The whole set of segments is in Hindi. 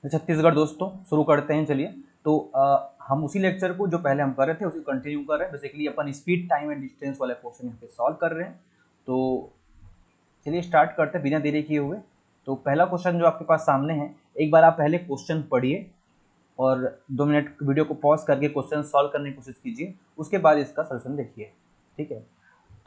छत्तीसगढ़ दोस्तों शुरू करते हैं। चलिए तो हम उसी लेक्चर को जो पहले हम कर रहे थे उसी कंटिन्यू कर रहे हैं। Basically upon speed time and distance वाले क्वेश्चन यहाँ पे सॉल्व कर रहे हैं। तो चलिए स्टार्ट करते हैं बिना देरी किए हुए। तो पहला क्वेश्चन जो आपके पास सामने है, एक बार आप पहले क्वेश्चन पढ़िए और 2 मिनट वीडियो को पॉज करके क्वेश्चन सॉल्व करने की कोशिश कीजिए, उसके बाद इसका सॉल्यूशन देखिए। ठीक है,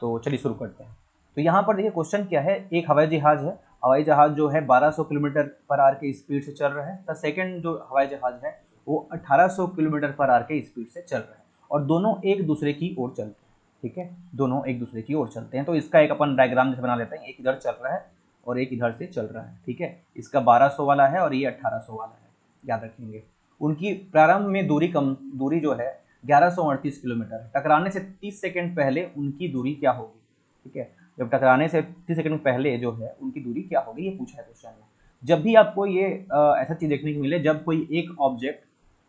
तो चलिए शुरू करते हैं। तो यहाँ पर देखिए क्वेश्चन क्या है, एक हवाई जहाज है। हवाई जहाज जो है 1200 किलोमीटर पर आवर के स्पीड से चल रहा है। तो सेकंड जो हवाई जहाज है वो 1800 किलोमीटर पर आवर के स्पीड से चल रहा है और दोनों एक दूसरे की ओर चलते हैं। ठीक है, दोनों एक दूसरे की ओर चलते हैं। तो इसका एक अपन डायग्राम जैसे बना लेते हैं, एक इधर चल रहा है और एक इधर से चल रहा है। ठीक है, इसका 1200 वाला है और ये 1800 वाला है, याद रखेंगे। उनकी प्रारंभ में दूरी जो है 1138 किलोमीटर है। टकराने से 30 सेकंड पहले उनकी दूरी क्या होगी? ठीक है, जब टकराने से 30 सेकंड पहले जो है उनकी दूरी क्या होगी, ये पूछा है क्वेश्चन में। जब भी आपको ये ऐसा चीज देखने को मिले, जब कोई एक ऑब्जेक्ट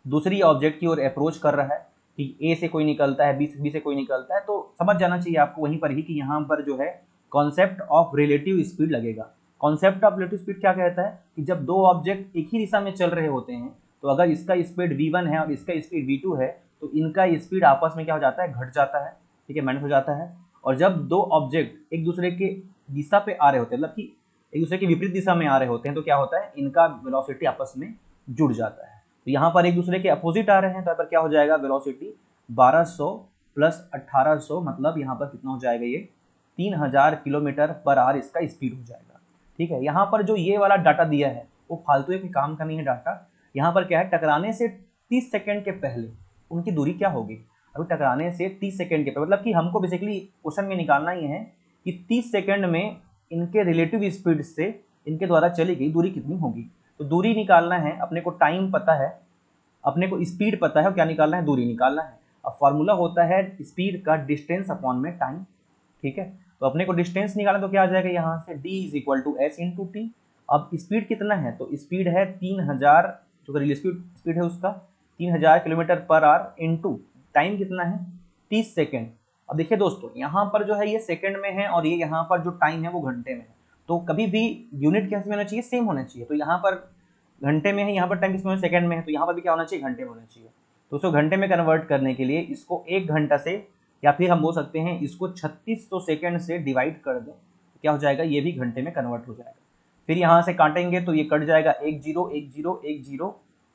दूसरी ऑब्जेक्ट की ओर अप्रोच कर रहा है कि ए से कोई निकलता है, बी से कोई निकलता है, तो समझ जाना चाहिए आपको वहीं पर ही कि यहाँ पर जो है कॉन्सेप्ट ऑफ रिलेटिव स्पीड लगेगा। कॉन्सेप्ट ऑफ रिलेटिव स्पीड क्या कहता है कि जब दो ऑब्जेक्ट एक ही दिशा में चल रहे होते हैं, तो अगर इसका स्पीड v1 है और इसका स्पीड v2 है, तो इनका स्पीड आपस में क्या हो जाता है, घट जाता है। ठीक है, माइनस हो जाता है। और जब दो ऑब्जेक्ट एक दूसरे के दिशा पे आ रहे होते हैं, मतलब कि एक दूसरे की विपरीत दिशा में आ रहे होते हैं, तो क्या होता है, इनका वेलोसिटी आपस में जुड़ जाता है। तो यहाँ पर एक दूसरे के अपोजिट आ रहे हैं, तो यहाँ पर क्या हो जाएगा, वेलोसिटी 1200 प्लस 1800, मतलब यहाँ पर कितना हो जाएगा, ये 3000 किलोमीटर पर आवर इसका स्पीड हो जाएगा। ठीक है, यहाँ पर जो ये वाला डाटा दिया है वो फालतू एक काम का नहीं है डाटा। यहाँ पर क्या है, टकराने से 30 सेकंड के पहले उनकी दूरी क्या होगी। अभी टकराने से 30 सेकंड के पहले, मतलब कि हमको बेसिकली क्वेश्चन में निकालना ही है कि 30 सेकंड में इनके रिलेटिव स्पीड से इनके द्वारा चली गई दूरी कितनी होगी। तो दूरी निकालना है अपने को, टाइम पता है, अपने को स्पीड पता है, और क्या निकालना है, दूरी निकालना है। अब फॉर्मूला होता है स्पीड का डिस्टेंस अपॉन में टाइम। ठीक है, तो अपने को डिस्टेंस निकालना, तो क्या आ जाएगा यहाँ से, d is equal to S into T. अब स्पीड कितना है, तो स्पीड है 3000, जो रिलेटिव स्पीड है उसका 3000 kilometre per hour into time कितना है 30 सेकेंड। अब देखिए दोस्तों, यहाँ पर जो है ये सेकंड में है और ये यहाँ पर जो टाइम है वो घंटे में है। तो कभी भी यूनिट कैसे होना चाहिए, सेम होना चाहिए। तो यहाँ पर घंटे में है, यहाँ पर टाइम किसमें है, सेकंड में है, तो यहाँ पर भी क्या होना चाहिए, घंटे में होना चाहिए। तो उसको घंटे में कन्वर्ट करने के लिए इसको 1 घंटा से, या फिर हम बोल सकते हैं इसको 3600 सेकंड से डिवाइड कर दें, तो क्या हो जाएगा, ये भी घंटे में कन्वर्ट हो जाएगा। फिर यहाँ से काटेंगे तो ये कट जाएगा, 1 0 1 0 1 0,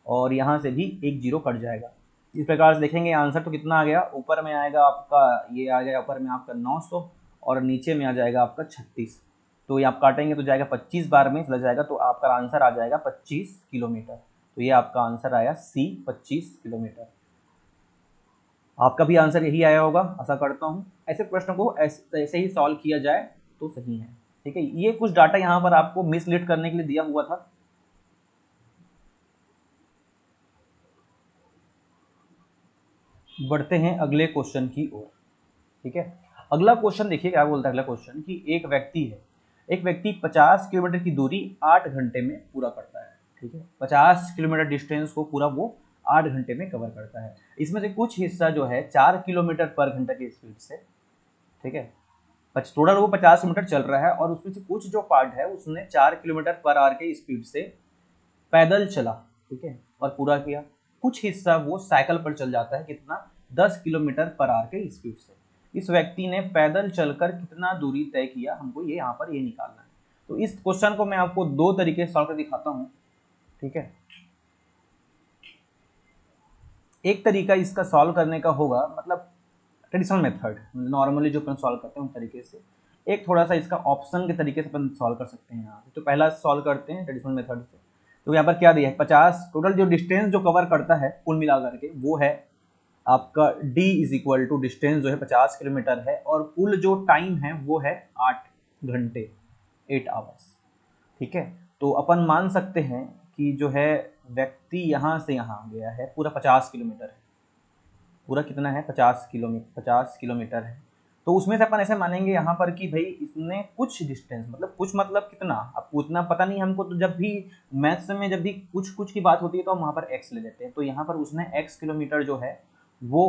और यहाँ से भी 1 0 कट जाएगा। इस प्रकार से देखेंगे आंसर तो कितना आ गया, ऊपर में आएगा आपका, ये आ गया ऊपर में आपका 900 और नीचे में आ जाएगा आपका 36। तो ये आप काटेंगे तो जाएगा 25 बार में चला जाएगा, तो आपका आंसर आ जाएगा 25 किलोमीटर। तो ये आपका आंसर आया सी, 25 किलोमीटर। आपका भी आंसर यही आया होगा, आशा करता हूँ। ऐसे प्रश्न को ऐसे ही सॉल्व किया जाए तो सही है। ठीक है, ये कुछ डाटा यहाँ पर आपको मिसलीड करने के लिए दिया हुआ था। बढ़ते हैं अगले क्वेश्चन की ओर। ठीक है, अगला क्वेश्चन देखिए क्या बोलता है। अगला क्वेश्चन कि एक व्यक्ति है, एक व्यक्ति 50 किलोमीटर की दूरी 8 घंटे में पूरा करता है। ठीक है, 50 किलोमीटर डिस्टेंस को पूरा वो 8 घंटे में कवर करता है। इसमें से कुछ हिस्सा जो है 4 किलोमीटर पर घंटा की स्पीड से, ठीक है, टोटल वो 50 किलोमीटर चल रहा है और उसमें से कुछ जो पार्ट है उसने 4 किलोमीटर पर आवर के स्पीड से पैदल चला। ठीक है, और पूरा किया। कुछ हिस्सा वो साइकिल पर चल जाता है, कितना, 10 किलोमीटर पर आवर के स्पीड से। इस व्यक्ति ने पैदल चलकर कितना दूरी तय किया, हमको ये यहाँ पर ये निकालना है। तो इस क्वेश्चन को मैं आपको 2 तरीके से सॉल्व कर दिखाता हूँ। ठीक है, एक तरीका इसका सॉल्व करने का होगा, मतलब ट्रेडिशनल मेथड, नॉर्मली जो अपन सॉल्व करते हैं उस तरीके से। एक थोड़ा सा इसका ऑप्शन के तरीके से अपन सॉल्व कर सकते हैं यहाँ। तो पहला सॉल्व करते हैं ट्रेडिशनल मेथड से। तो यहाँ पर क्या दिया है, 50 टोटल जो डिस्टेंस जो कवर करता है कुल मिला करके वो है आपका d is equal to distance जो है 50 किलोमीटर है, और कुल जो टाइम है वो है 8 घंटे, 8 आवर्स। ठीक है, तो अपन मान सकते हैं कि जो है व्यक्ति यहाँ से यहाँ गया है, पूरा 50 किलोमीटर है। पूरा कितना है, 50 किलोमीटर है। तो उसमें से अपन ऐसे मानेंगे यहाँ पर कि भाई इसने कुछ डिस्टेंस, मतलब कुछ मतलब कितना, अब उतना पता नहीं हमको। तो जब भी मैथ्स में जब भी कुछ कुछ की बात होती है तो हम वहाँ पर x ले लेते हैं। तो यहाँ पर उसने x किलोमीटर जो है वो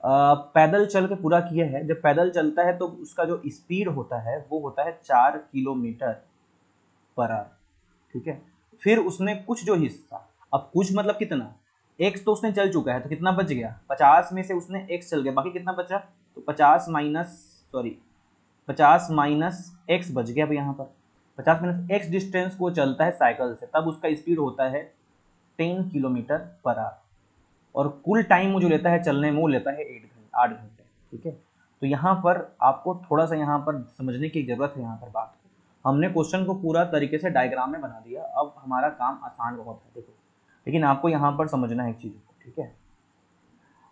पैदल चल के पूरा किया है। जब पैदल चलता है तो उसका जो स्पीड होता है वो होता है 4 किलोमीटर पर आवर। ठीक है, फिर उसने कुछ जो हिस्सा, अब कुछ मतलब कितना, x तो उसने चल चुका है तो कितना बच गया, 50 में से उसने x चल गया, बाकी कितना बचा, तो 50 माइनस x बच गया। अब यहाँ पर 50 माइनस x डिस्टेंस को चलता है साइकिल से, तब उसका स्पीड होता है 10 किलोमीटर पर आवर, और कुल टाइम वो जो लेता है चलने में वो लेता है 8 घंटे। ठीक है, तो यहाँ पर आपको थोड़ा सा यहाँ पर समझने की जरूरत है। यहाँ पर बात हमने क्वेश्चन को पूरा तरीके से डायग्राम में बना दिया, अब हमारा काम आसान बहुत है। देखो, लेकिन आपको यहाँ पर समझना है एक चीज़ को। ठीक है,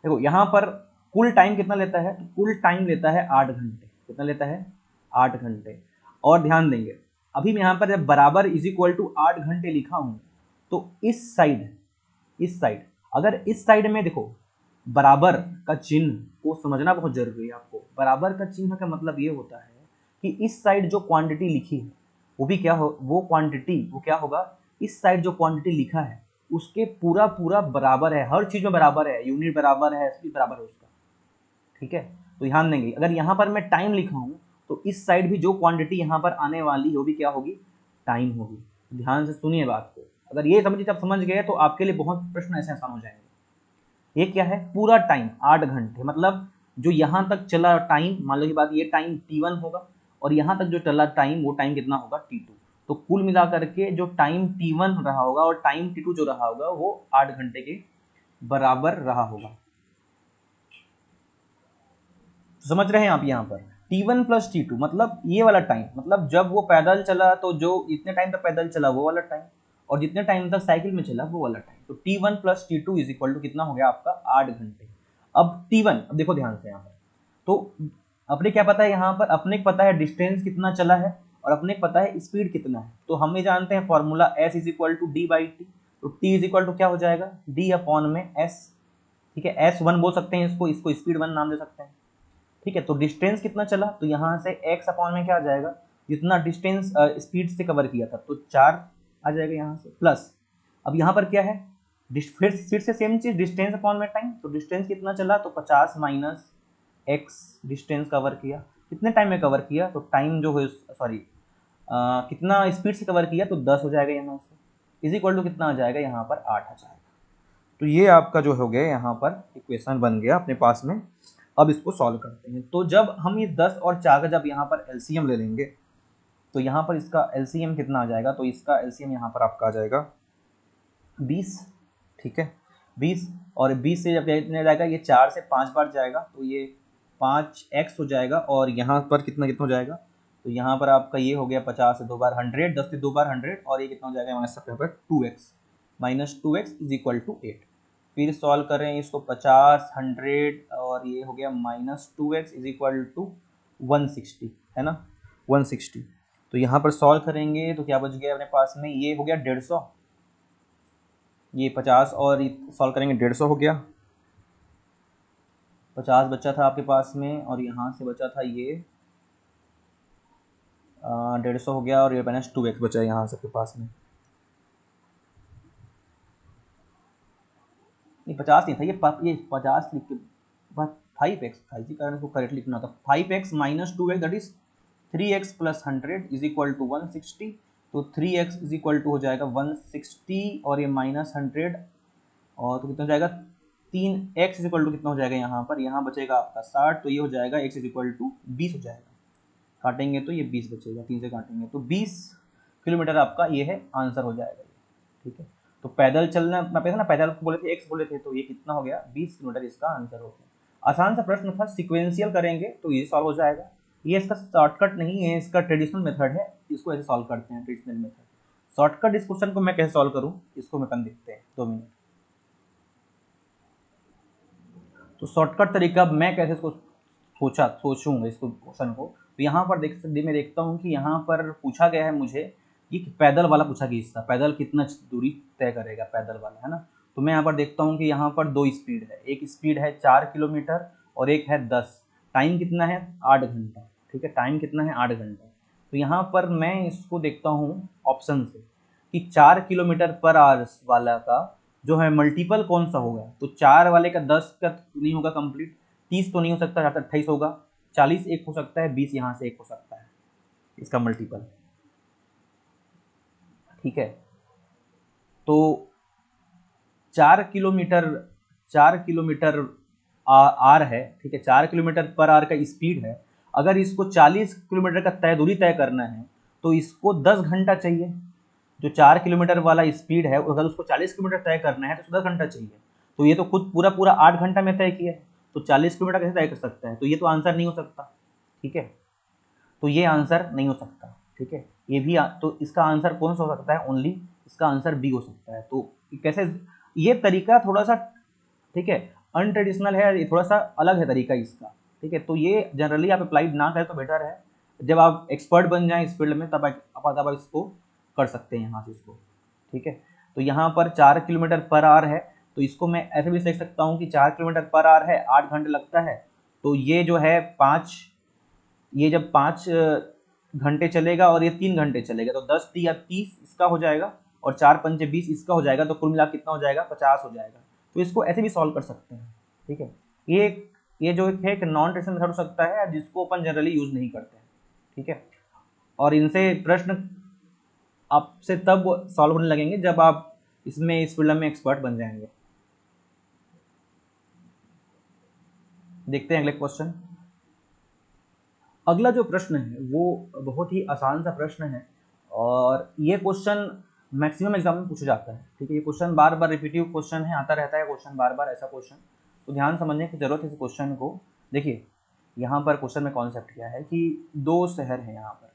देखो यहाँ पर कुल टाइम कितना लेता है, तो कुल टाइम लेता है 8 घंटे। कितना लेता है, 8 घंटे। और ध्यान देंगे, अभी मैं यहाँ पर जब बराबर इज इक्वल टू 8 घंटे लिखा हूँ, तो इस साइड अगर इस साइड में देखो, बराबर का चिन्ह को समझना बहुत जरूरी है आपको। बराबर का चिन्ह का मतलब ये होता है कि इस साइड जो क्वांटिटी लिखी है वो भी क्या हो, वो क्वांटिटी वो क्या होगा, इस साइड जो क्वांटिटी लिखा है उसके पूरा पूरा बराबर है, हर चीज में बराबर है, यूनिट बराबर है, स्पीड बराबर है उसका। ठीक है, तो ध्यान देंगे, अगर यहाँ पर मैं टाइम लिखा हूँ तो इस साइड भी जो क्वांटिटी यहाँ पर आने वाली है वो भी क्या होगी, टाइम होगी। ध्यान से सुनिए बात को, अगर ये समझिए, जब समझ गए तो आपके लिए बहुत प्रश्न ऐसे आसान हो जाएंगे। ये क्या है, पूरा टाइम 8 घंटे, मतलब जो यहाँ तक चला टाइम, मान लो की बात, ये टाइम T1 होगा, और यहाँ तक जो चला टाइम वो टाइम कितना होगा, T2। तो कुल मिलाकर के जो टाइम T1 रहा होगा और टाइम T2 जो रहा होगा वो 8 घंटे के बराबर रहा होगा। समझ रहे हैं आप, यहाँ पर T1 प्लस T2 मतलब ये वाला टाइम, मतलब जब वो पैदल चला तो जो इतने टाइम तक पैदल चला वो वाला टाइम, और जितने टाइम तक साइकिल में चला वो वाला टाइम। तो T1 plus T2 is equal to कितना हो गया आपका, 8 घंटे। अब T1, अब देखो ध्यान से यहाँ पर, तो अपने क्या पता है, यहाँ पर अपने को पता है डिस्टेंस कितना चला है और अपने को पता है स्पीड कितना है। तो हम ये जानते हैं formula S is equal to D by T. तो T इज इक्वल टू क्या हो जाएगा, D अपॉन में S। ठीक है, S1 बोल सकते हैं इसको, इसको स्पीड 1 नाम दे सकते हैं। ठीक है, तो डिस्टेंस कितना चला, तो यहाँ से x अपॉन में क्या आ जाएगा, जितना डिस्टेंस स्पीड से कवर किया था, तो 4 आ जाएगा यहाँ से, प्लस अब यहाँ पर क्या है, फिर से सेम चीज, डिस्टेंस अपॉन में टाइम। तो डिस्टेंस कितना चला, तो 50 माइनस x डिस्टेंस कवर किया, कितने टाइम में कवर किया, तो टाइम जो है, सॉरी कितना स्पीड से कवर किया, तो 10 हो जाएगा यहाँ से, इज इक्वल टू कितना आ जाएगा, यहाँ पर 8 आ जाएगा। तो ये आपका जो हो गया, यहाँ पर इक्वेशन बन गया अपने पास में। अब इसको सॉल्व करते हैं। तो जब हम ये 10 और 4 का जब यहाँ पर एलसीएम ले लेंगे, तो यहाँ पर इसका एलसीएम कितना आ जाएगा, तो इसका एलसीएम यहाँ पर आपका आ जाएगा 20। ठीक है, 20, और 20 से जब कितने जाएगा, ये 4 से 5 बार जाएगा, तो ये 5x हो जाएगा, और यहाँ पर कितना कितना हो जाएगा, तो यहाँ पर आपका ये हो गया 50 से 2 बार 100, 10 से 2 बार 100, और ये कितना हो जाएगा हमारे सब पर 2x, minus 2x is equal to 8। फिर सॉल्व कर रहे हैं इसको, 50 100 और ये हो गया minus 2x is equal to 160, है ना, 160। तो यहाँ पर सॉल्व करेंगे तो क्या बच गया अपने पास में, ये हो गया 150, ये 50 और सॉल्व करेंगे 150 हो गया, 50 बचा था आपके पास में, और यहाँ से बचा था ये 150 हो गया, और ये माइनस 2x बचा यहाँ से आपके पास में। ये 50 नहीं था, ये 50 लिख के बस 5x था, इसी कारण इसको करेक्ट लिखना था। 5x minus 2x that is 3x plus 100 is equal to 160। तो 3x इज इक्वल टू हो जाएगा 160, और ये माइनस 100, और तो कितना हो जाएगा 3x इज इक्वल टू कितना हो जाएगा, यहाँ पर यहाँ बचेगा आपका 60, तो ये हो जाएगा x इज इक्वल टू 20 हो जाएगा। काटेंगे तो ये 20 बचेगा, 3 से काटेंगे तो 20 किलोमीटर आपका ये है आंसर हो जाएगा। ठीक है, तो पैदल चलना, मैं पहले ना पैदल बोले थे, x बोले थे, तो ये कितना हो गया 20 किलोमीटर इसका आंसर हो गया। आसान सा प्रश्न था, सिक्वेंशियल करेंगे तो ये सॉल्व हो जाएगा। ये इसका शॉर्टकट नहीं है, इसका ट्रेडिशनल मेथड है, इसको ऐसे सॉल्व करते हैं, ट्रेडिशनल मेथड। शॉर्टकट इस क्वेश्चन को मैं कैसे सॉल्व करूँ, इसको मैं अपन देखते हैं 2 मिनट। तो शॉर्टकट तरीका मैं कैसे इसको सोचूंगा इसको क्वेश्चन को, तो यहाँ पर मैं देखता हूँ कि यहाँ पर पूछा गया है मुझे कि पैदल वाला पूछा गया हिस्सा, पैदल कितना दूरी तय करेगा पैदल वाला, है ना। तो मैं यहाँ पर देखता हूँ कि यहाँ पर 2 स्पीड है, एक स्पीड है 4 किलोमीटर और एक है 10। टाइम कितना है 8 घंटा। ठीक है, टाइम कितना है 8 घंटा। तो यहाँ पर मैं इसको देखता हूँ ऑप्शन से कि 4 किलोमीटर पर आवर वाला का जो है मल्टीपल कौन सा होगा। तो 4 वाले का 10 का नहीं होगा कंप्लीट, 30 तो नहीं हो सकता, 28 होगा, 40 एक हो सकता है, 20 यहाँ से एक हो सकता है इसका मल्टीपल। ठीक है, तो 4 किलोमीटर आर है, ठीक है, 4 किलोमीटर पर आवर का स्पीड है। अगर इसको 40 किलोमीटर का दूरी तय करना है तो इसको 10 घंटा चाहिए। जो 4 किलोमीटर वाला स्पीड है, अगर उसको 40 किलोमीटर तय करना है तो उसको 10 घंटा चाहिए। तो ये तो खुद पूरा पूरा 8 घंटा में तय किया है, तो 40 किलोमीटर कैसे तय कर सकता है? तो ये तो आंसर नहीं हो सकता, ठीक है। तो ये आंसर नहीं हो सकता, ठीक है। ये भी तो इसका आंसर कौन सा हो सकता है? ओनली इसका आंसर बी हो सकता है। तो कैसे, ये तरीका थोड़ा सा, ठीक है, अनट्रेडिशनल है, ये थोड़ा सा अलग है तरीका इसका, ठीक है। तो ये जनरली आप अप्लाइड ना करें तो बेटर है। जब आप एक्सपर्ट बन जाएं इस फील्ड में तब आप इसको कर सकते हैं यहाँ से इसको, ठीक है। तो यहाँ पर 4 किलोमीटर पर आवर है, तो इसको मैं ऐसे भी लिख सकता हूँ कि 4 किलोमीटर पर आवर है, 8 घंटे लगता है। तो ये जो है 5, ये जब 5 घंटे चलेगा और ये 3 घंटे चलेगा तो 10 या 30 इसका हो जाएगा और 4 पंचे 20 इसका हो जाएगा। तो कुल मिला कितना हो जाएगा? 50 हो जाएगा। तो इसको ऐसे भी सॉल्व कर सकते हैं, ठीक है। ये जो है एक नॉन ट्रेडिशनल मेथड हो सकता है जिसको अपन जनरली यूज नहीं करते हैं, ठीक है। और इनसे प्रश्न आपसे तब सॉल्व होने लगेंगे जब आप इसमें इस फील्ड में एक्सपर्ट बन जाएंगे। देखते हैं अगले क्वेश्चन। अगला जो प्रश्न है वो बहुत ही आसान सा प्रश्न है और ये क्वेश्चन मैक्सिमम एग्जाम में पूछा जाता है, ठीक है। ये क्वेश्चन बार बार रिपीटिव क्वेश्चन है, आता रहता है क्वेश्चन बार बार ऐसा क्वेश्चन। तो ध्यान समझने की जरूरत है इस क्वेश्चन को। देखिए यहाँ पर क्वेश्चन में कॉन्सेप्ट क्या है कि 2 शहर है, यहाँ पर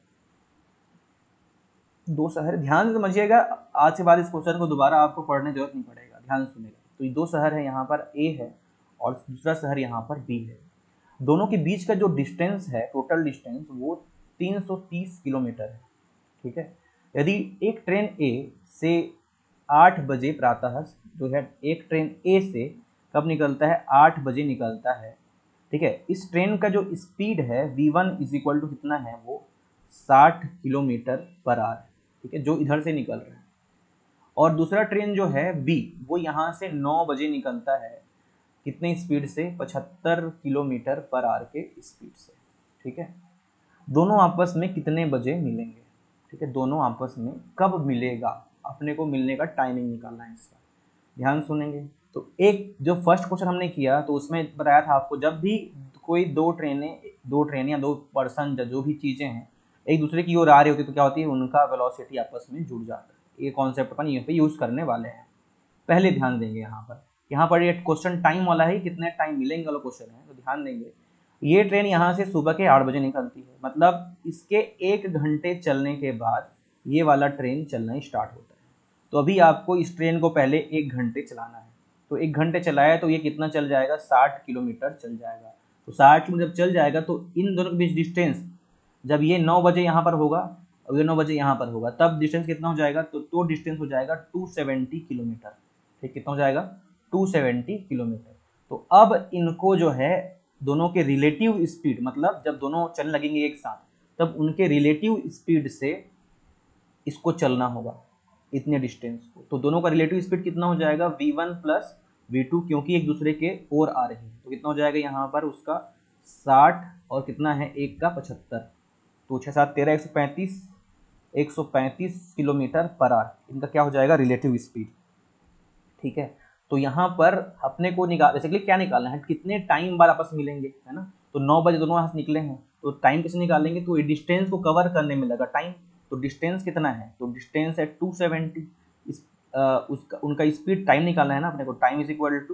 2 शहर, ध्यान से समझिएगा। आज के बाद इस क्वेश्चन को दोबारा आपको पढ़ने की जरूरत नहीं पड़ेगा, ध्यान से सुनिएगा। तो ये 2 शहर है, यहाँ पर ए है और दूसरा शहर यहाँ पर बी है। दोनों के बीच का जो डिस्टेंस है, टोटल डिस्टेंस, वो 330 किलोमीटर है, ठीक है। यदि एक ट्रेन ए से 8 बजे प्रातः जो है, एक ट्रेन ए से कब निकलता है? 8 बजे निकलता है, ठीक है। इस ट्रेन का जो स्पीड है v1 इज इक्वल टू कितना है? वो 60 किलोमीटर पर आवर, ठीक है, जो इधर से निकल रहा है। और दूसरा ट्रेन जो है बी, वो यहाँ से 9 बजे निकलता है, कितने स्पीड से? 75 किलोमीटर पर आवर के स्पीड से, ठीक है। दोनों आपस में कितने बजे मिलेंगे? ठीक है, दोनों आपस में कब मिलेगा? अपने को मिलने का टाइमिंग निकालना है इसका, ध्यान सुनेंगे। तो एक जो फर्स्ट क्वेश्चन हमने किया तो उसमें बताया था आपको, जब भी कोई दो ट्रेन या 2 पर्सन, जो भी चीज़ें हैं एक दूसरे की ओर आ रही होती है तो क्या होती है? उनका वेलोसिटी आपस में जुड़ जाता है। ये कॉन्सेप्ट अपन यहाँ पे यूज़ करने वाले हैं। पहले ध्यान देंगे यहाँ पर ये क्वेश्चन टाइम वाला है, कितने टाइम मिलेंगे वाला क्वेश्चन है, तो ध्यान देंगे। ये ट्रेन यहाँ से सुबह के 8 बजे निकलती है, मतलब इसके 1 घंटे चलने के बाद ये वाला ट्रेन चलना स्टार्ट होता है। तो अभी आपको इस ट्रेन को पहले 1 घंटे चलाना है। तो 1 घंटे चलाया तो ये कितना चल जाएगा? 60 किलोमीटर चल जाएगा। तो 60 किलोमीटर जब चल जाएगा तो इन दोनों के बीच डिस्टेंस, जब ये 9 बजे यहाँ पर होगा और ये 9 बजे यहाँ पर होगा, तब डिस्टेंस कितना हो जाएगा? तो डिस्टेंस हो जाएगा 270 किलोमीटर, ठीक, कितना हो जाएगा? 270 किलोमीटर। तो अब इनको जो है दोनों के रिलेटिव स्पीड, मतलब जब दोनों चलने लगेंगे एक साथ तब उनके रिलेटिव स्पीड से इसको चलना होगा, इतने डिस्टेंस को। तो दोनों का रिलेटिव स्पीड कितना हो जाएगा? v1 प्लस v2, क्योंकि एक दूसरे के ओर आ रही है। तो कितना हो जाएगा यहाँ पर उसका? 60 और कितना है? 1 का 75, तो 6 7 13 135 किलोमीटर पर आवर, इनका क्या हो जाएगा? रिलेटिव स्पीड, ठीक है। तो यहाँ पर अपने को बेसिकली क्या निकालना है? कितने टाइम बाद आपस में मिलेंगे, है ना। तो 9 बजे दोनों यहाँ से निकले हैं, तो टाइम कैसे निकालेंगे? तो डिस्टेंस को कवर करने में लगा टाइम। तो डिस्टेंस कितना है? तो डिस्टेंस है 270। उसका उनका स्पीड टाइम निकालना है ना अपने को। टाइम इज इक्वल टू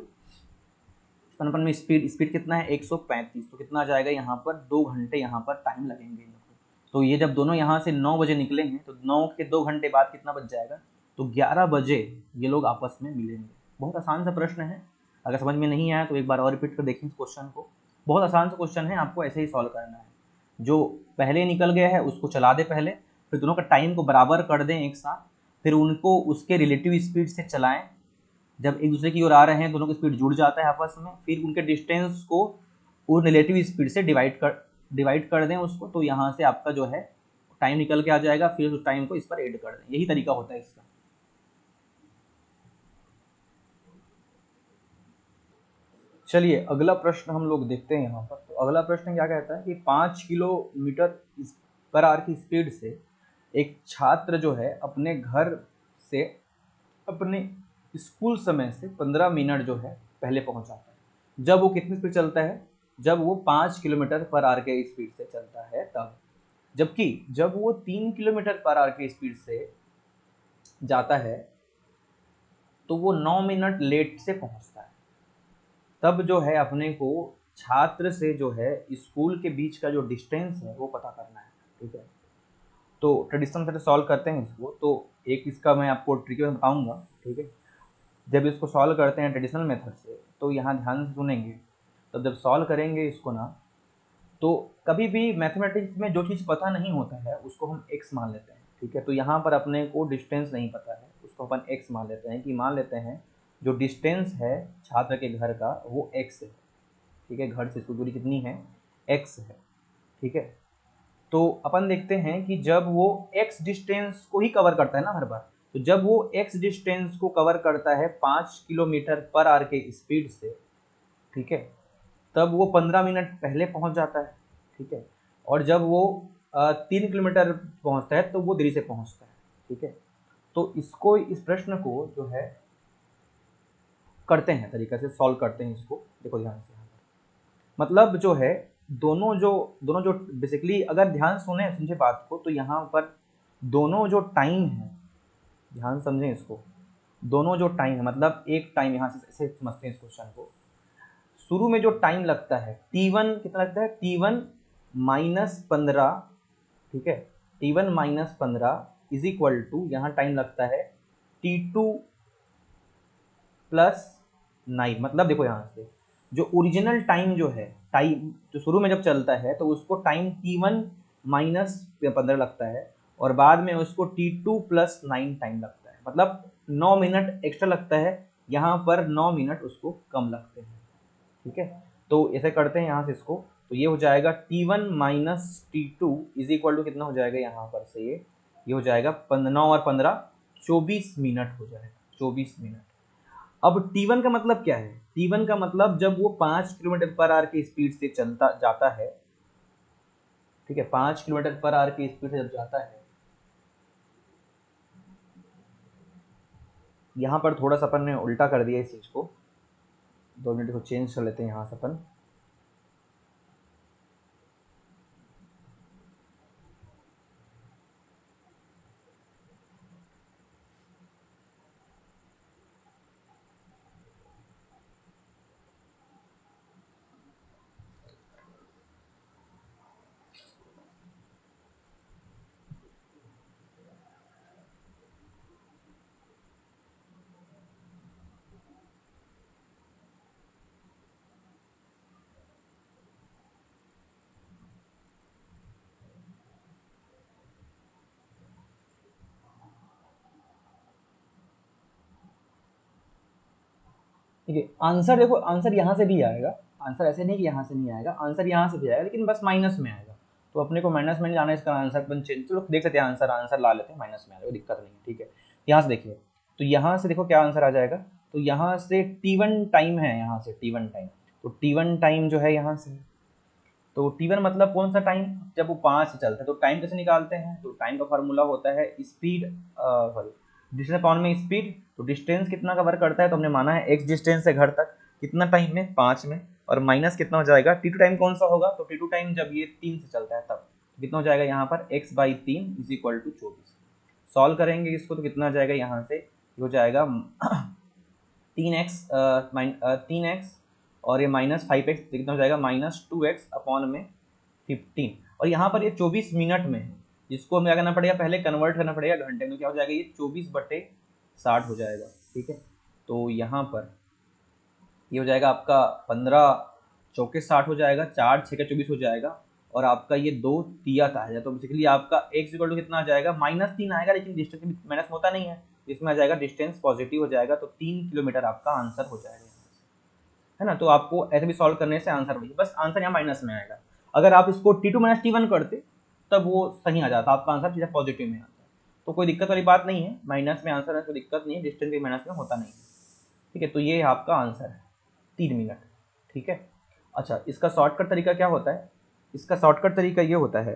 अपन में स्पीड कितना है? 135। तो कितना आ जाएगा यहाँ पर? 2 घंटे यहाँ पर टाइम लगेंगे इनको। तो ये जब दोनों यहाँ से 9 बजे निकले हैं तो 9 के 2 घंटे बाद कितना बच जाएगा? तो 11 बजे ये लोग आपस में मिलेंगे। बहुत आसान सा प्रश्न है, अगर समझ में नहीं आया तो एक बार और रिपीट कर देखें इस क्वेश्चन को। बहुत आसान सा क्वेश्चन है, आपको ऐसे ही सॉल्व करना है। जो पहले निकल गया है उसको चला दे पहले, फिर दोनों का टाइम को बराबर कर दें एक साथ, फिर उनको उसके रिलेटिव स्पीड से चलाएं। जब एक दूसरे की ओर आ रहे हैं दोनों की स्पीड जुड़ जाता है आपस में, फिर उनके डिस्टेंस को उन रिलेटिव स्पीड से डिवाइड कर दें उसको। तो यहाँ से आपका जो है टाइम निकल के आ जाएगा, फिर उस टाइम को इस पर ऐड कर दें। यही तरीका होता है इसका। चलिए अगला प्रश्न हम लोग देखते हैं यहाँ पर। तो अगला प्रश्न क्या कहता है कि 5 किलोमीटर पर आवर की स्पीड से एक छात्र जो है अपने घर से अपने स्कूल समय से 15 मिनट जो है पहले पहुंच जाता है। जब वो कितनी स्पीड चलता है? जब वो 5 किलोमीटर पर आवर के स्पीड से चलता है तब। जबकि जब वो 3 किलोमीटर पर आवर की स्पीड से जाता है तो वो 9 मिनट लेट से पहुंचता है। तब जो है अपने को छात्र से जो है स्कूल के बीच का जो डिस्टेंस है वो पता करना है। ठीक है, तो ट्रेडिशनल मेथड सॉल्व करते हैं इसको। तो एक इसका मैं आपको ट्रिक बताऊंगा। ठीक है, जब इसको सॉल्व करते हैं ट्रेडिशनल मेथड से तो यहाँ ध्यान से सुनेंगे। तो जब सॉल्व करेंगे इसको ना, तो कभी भी मैथमेटिक्स में जो चीज़ पता नहीं होता है उसको हम x मान लेते हैं। ठीक है, तो यहाँ पर अपने को डिस्टेंस नहीं पता है, उसको अपन x मान लेते हैं। कि मान लेते हैं जो डिस्टेंस है छात्र के घर का वो x है। ठीक है, घर से इसकी दूरी कितनी है? x है। ठीक है, तो अपन देखते हैं कि जब वो x डिस्टेंस को ही कवर करता है ना हर बार, तो जब वो x डिस्टेंस को कवर करता है 5 किलोमीटर पर आवर के स्पीड से, ठीक है, तब वो 15 मिनट पहले पहुंच जाता है। ठीक है, और जब वो 3 किलोमीटर पहुंचता है तो वो देरी से पहुंचता है। ठीक है, तो इसको, इस प्रश्न को जो है करते हैं तरीका से सॉल्व करते हैं इसको। देखो ध्यान से, मतलब जो है दोनों जो बेसिकली अगर ध्यान सुने समझे बात को, तो यहाँ पर दोनों जो टाइम है, ध्यान समझें इसको, दोनों जो टाइम है मतलब एक टाइम यहाँ से ऐसे समझते हैं इस क्वेश्चन को। शुरू में जो टाइम लगता है T1 कितना लगता है? T1 minus 15। ठीक है, T1 minus 15 is equal to, यहाँ टाइम लगता है T2 प्लस 9। मतलब देखो यहाँ से जो ओरिजिनल टाइम जो है, टाइम जो शुरू में जब चलता है तो उसको टाइम T1 माइनस 15 लगता है, और बाद में उसको T2 प्लस 9 टाइम लगता है। मतलब 9 मिनट एक्स्ट्रा लगता है, यहाँ पर 9 मिनट उसको कम लगते हैं। ठीक है, तो ऐसे करते हैं यहाँ से इसको। तो ये हो जाएगा T1 minus T2 is equal to कितना हो जाएगा यहाँ पर से? ये हो जाएगा 9 और 15 24 मिनट हो जाएगा, 24 मिनट। अब T1 का मतलब क्या है? T1 का मतलब जब वो 5 किलोमीटर पर आवर की स्पीड से चलता जाता है। ठीक है, 5 किलोमीटर पर आवर की स्पीड से जब जाता है, यहाँ पर थोड़ा सा अपन ने उल्टा कर दिया इस चीज को। 2 मिनट को चेंज कर लेते हैं यहाँ से अपन। ठीक है, आंसर देखो, आंसर यहाँ से भी आएगा। आंसर ऐसे नहीं कि यहाँ से नहीं आएगा, आंसर यहाँ से भी आएगा, लेकिन बस माइनस में आएगा। तो अपने को माइनस में नहीं लाना है, इसका आंसर अपन चेंज, चलो देख लेते हैं। आंसर ला लेते हैं, माइनस में आएगा, कोई दिक्कत नहीं है। ठीक है, यहाँ से देखिए, तो यहाँ से देखो क्या आंसर आ जाएगा। तो यहाँ से T1 टाइम है, यहाँ से T1 टाइम, तो T1 टाइम जो है यहाँ से, तो T1 मतलब कौन सा टाइम? जब वो 5 से चलता है। तो टाइम कैसे निकालते हैं? तो टाइम का फॉर्मूला होता है स्पीड, सॉरी, डिस्टेंस अपॉन में स्पीड। तो डिस्टेंस कितना कवर करता है? तो हमने माना है x डिस्टेंस है घर तक, कितना टाइम में? 5 में, और माइनस कितना हो जाएगा? T2 टाइम कौन सा होगा? तो T2 टाइम जब ये 3 से चलता है तब कितना हो जाएगा यहाँ पर? x/3 is equal to 24। Solve करेंगे इसको तो कितना आ जाएगा यहाँ से? हो जाएगा 3x और ये -5x, कितना हो जाएगा? -2x अपॉन में 15। और यहाँ पर ये 24 मिनट में है, जिसको हमें क्या करना पड़ेगा? पहले कन्वर्ट करना पड़ेगा घंटे में। क्या हो जाएगा? ये 24/60 हो जाएगा। ठीक है, तो यहाँ पर ये हो जाएगा आपका 15 चौके 60 हो जाएगा, 4 6 24 हो जाएगा, और आपका ये 2 तिया आ जाएगा। तो बेसिकली आपका x इक्वल टू कितना आ जाएगा? -3 आएगा, लेकिन डिस्टेंस माइनस होता नहीं है, इसमें आ जाएगा डिस्टेंस पॉजिटिव हो जाएगा। तो 3 किलोमीटर आपका आंसर हो जाएगा, है ना। तो आपको ऐसे भी सॉल्व करने से आंसर वही, बस आंसर यहाँ माइनस में आएगा। अगर आप इसको T2 माइनस T1 करते तब वो सही आ जाता, आपका आंसर सीधा पॉजिटिव में आता। तो कोई दिक्कत वाली बात नहीं है, माइनस में आंसर है, कोई दिक्कत नहीं है, डिस्टेंस भी माइनस में होता नहीं है। ठीक है, तो ये आपका आंसर है 3 मिनट। ठीक है, अच्छा, इसका शॉर्टकट तरीका क्या होता है? इसका शॉर्टकट तरीका ये होता है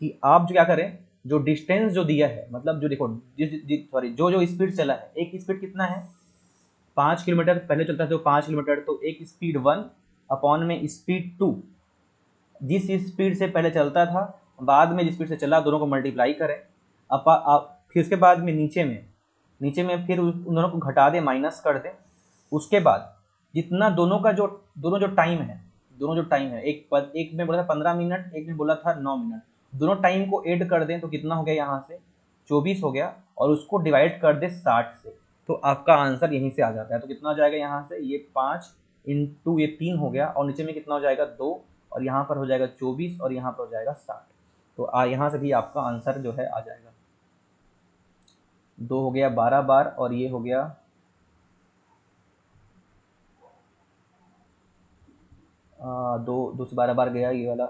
कि आप जो क्या करें, जो डिस्टेंस जो दिया है, मतलब जो देखो जो स्पीड चला है, एक स्पीड कितना है 5 किलोमीटर, पहले चलता था तो 5 किलोमीटर, तो एक स्पीड 1 अपॉन में स्पीड 2, जिस स्पीड से पहले चलता था बाद में जिस स्पीड से चला दोनों को मल्टीप्लाई करें, फिर उसके बाद में नीचे में फिर उन दोनों को घटा दें, माइनस कर दें। उसके बाद जितना दोनों जो टाइम है, एक में बोला था 15 मिनट, एक में बोला था 9 मिनट, दोनों टाइम को ऐड कर दें तो कितना हो गया, यहाँ से 24 हो गया, और उसको डिवाइड कर दे 60 से, तो आपका आंसर यहीं से आ जाता है। तो कितना हो जाएगा यहाँ से, ये 5 इंटू ये 3 हो गया, और नीचे में कितना हो जाएगा 2, और यहाँ पर हो जाएगा 24, और यहाँ पर हो जाएगा 60। तो यहाँ से भी आपका आंसर जो है आ जाएगा। 2 हो गया 12 बार, और ये हो गया 2 से 12 बार गया ये वाला,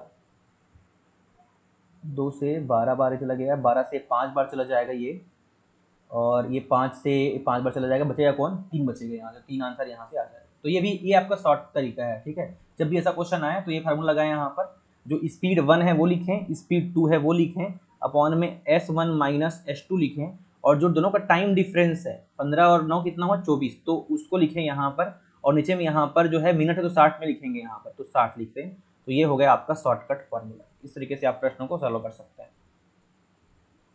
2 से 12 बार चला गया, 12 से 5 बार चला जाएगा ये, और ये 5 से 5 बार चला जाएगा, बचेगा कौन, 3 बचेगा यहाँ से, 3 आंसर यहाँ से आ जाएगा। तो ये आपका शॉर्ट तरीका है, ठीक है। जब भी ऐसा क्वेश्चन आए तो ये फार्मूला लगाएं, यहाँ पर जो स्पीड 1 है वो लिखें, स्पीड 2 है वो लिखें, अपॉन में S1 माइनस S2 लिखें, और जो दोनों का टाइम डिफरेंस है 15 और 9 कितना हुआ 24, तो उसको लिखें यहाँ पर, और नीचे में यहाँ पर जो है मिनट है तो 60 में लिखेंगे यहाँ पर, तो 60 लिखते हैं। तो ये हो गया आपका शॉर्टकट फार्मूला। इस तरीके से आप प्रश्नों को सॉल्व कर सकते हैं,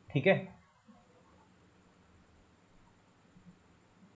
ठीक है।